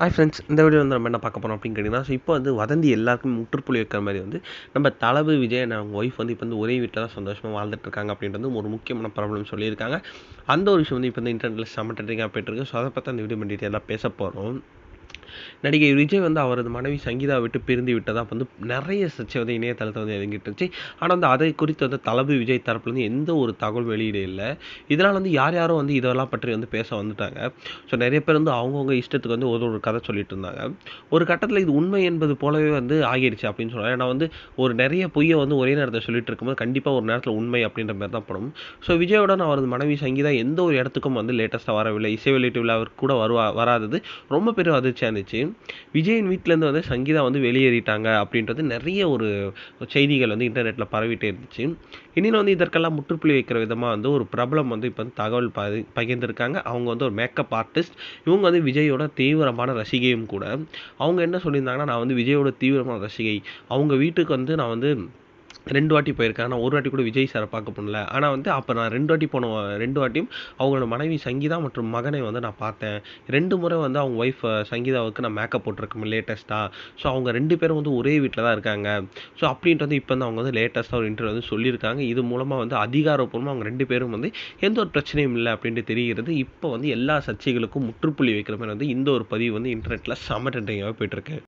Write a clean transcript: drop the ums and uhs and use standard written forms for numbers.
Hi friends, இந்த video வந்து நம்ம என்ன பார்க்க போறோம் அப்படின்னு கேட்டிங்கன்னா, இப்போ வந்து வதந்தி எல்லாருக்கும் முற்றுப்புள்ளி வைக்கிற மாதிரி வந்து நம்ம தளபதி விஜய் அண்ட் அவங்க ஒய்ஃப் வந்து இப்போ வந்து ஒரே வீட்டில் தான் சந்தோஷமாக வாழ்ந்துட்டு இருக்காங்க அப்படின்றது ஒரு முக்கியமான ப்ராப்ளம் சொல்லியிருக்காங்க. அந்த ஒரு விஷயம் வந்து இப்போ வந்து இன்டர்நெட்டில் செம்ம ட்ரெண்டிங்காக போயிட்டு இருக்கு. ஸோ அதை பற்றி அந்த வீடியோ டீட்டெயிலாக பேச போகிறோம். நடிகை விஜய் வந்து அவரது மனைவி சங்கீதாவை விட்டு பிரிந்து விட்டதா வந்து நிறைய சர்ச்சை வந்து இணையதளத்தை வந்து இறங்கிட்டு இருந்துச்சு. ஆனால் வந்து அதை குறித்து வந்து தளபதி விஜய் தரப்புலேருந்து எந்த ஒரு தகவல் வெளியீடு இல்லை. இதனால் வந்து யார் யாரும் வந்து இதெல்லாம் பற்றி வந்து பேச வந்துட்டாங்க. ஸோ நிறைய பேர் வந்து அவங்கவுங்க இஷ்டத்துக்கு வந்து ஒரு ஒரு கதை சொல்லிட்டு இருந்தாங்க. ஒரு கட்டத்தில் இது உண்மை என்பது போலவே வந்து ஆகிடுச்சு அப்படின்னு சொல்லலாம். ஏன்னா வந்து ஒரு நிறைய பொய்யை வந்து ஒரே நேரத்தில் சொல்லிட்டு இருக்கும்போது கண்டிப்பாக ஒரு நேரத்தில் உண்மை அப்படின்ற மாதிரி தான் படும். ஸோ விஜயோட அவரது மனைவி சங்கீதா எந்த ஒரு இடத்துக்கும் வந்து லேட்டஸ்ட்டாக வரவில்லை. இசை வெளியீட்டு விழாவிற்கு கூட வராதது ரொம்ப பெரிய அதிர்ச்சியாக இருந்துச்சு. விஜயின் வீட்டிலேருந்து வந்து சங்கீதா வந்து வெளியேறிட்டாங்க அப்படின்றது நிறைய ஒரு செய்திகள் வந்து இன்டர்நெட்டில் பரவிட்டே இருந்துச்சு. இனியில் வந்து இதற்கெல்லாம் முற்றுப்புள்ளி வைக்கிற விதமாக வந்து ஒரு பிரபலம் வந்து இப்போ வந்து தகவல் பகிர்ந்திருக்காங்க. அவங்க வந்து ஒரு மேக்கப் ஆர்டிஸ்ட். இவங்க வந்து விஜயோட தீவிரமான ரசிகையும் கூட. அவங்க என்ன சொல்லியிருந்தாங்கன்னா, நான் வந்து விஜயோட தீவிரமான ரசிகை. அவங்க வீட்டுக்கு வந்து நான் வந்து 2 வாட்டி போயிருக்கேன். ஆனா 1 வாட்டி கூட விஜய் சார பார்க்க முடியல. ஆனா வந்து அப்ப நான் 2 வாட்டி 2 வாட்டியும் அவங்களோட மனைவி சங்கீதா மற்றும் மகனை வந்து நான் பார்த்தேன். 2 முறை வந்து அவங்க ஒய்ஃப் சங்கீதாவுக்கு நான் மேக்கப் போட்டுருக்கேன் லேட்டஸ்ட்டா. ஸோ அவங்க 2 பேரும் வந்து ஒரே வீட்ல தான் இருக்காங்க. ஸோ அப்படின்ட்டு வந்து இப்ப வந்து அவங்க வந்து லேட்டஸ்ட்டா ஒரு இன்டர்வியூ வந்து சொல்லியிருக்காங்க. இது மூலமா வந்து அதிகாரப்பூர்வமா அவங்க 2 பேரும் வந்து எந்த ஒரு பிரச்சனையும் இல்ல அப்படின்ட்டு தெரிகிறது. இப்போ வந்து எல்லா சர்ச்சைகளுக்கும் முற்றுப்புள்ளி வைக்கிற மாரி வந்து இந்த ஒரு பதிவு வந்து இன்டர்நெட்ல செம்ம ட்ரெண்டிங்காவே போயிட்டு இருக்கு.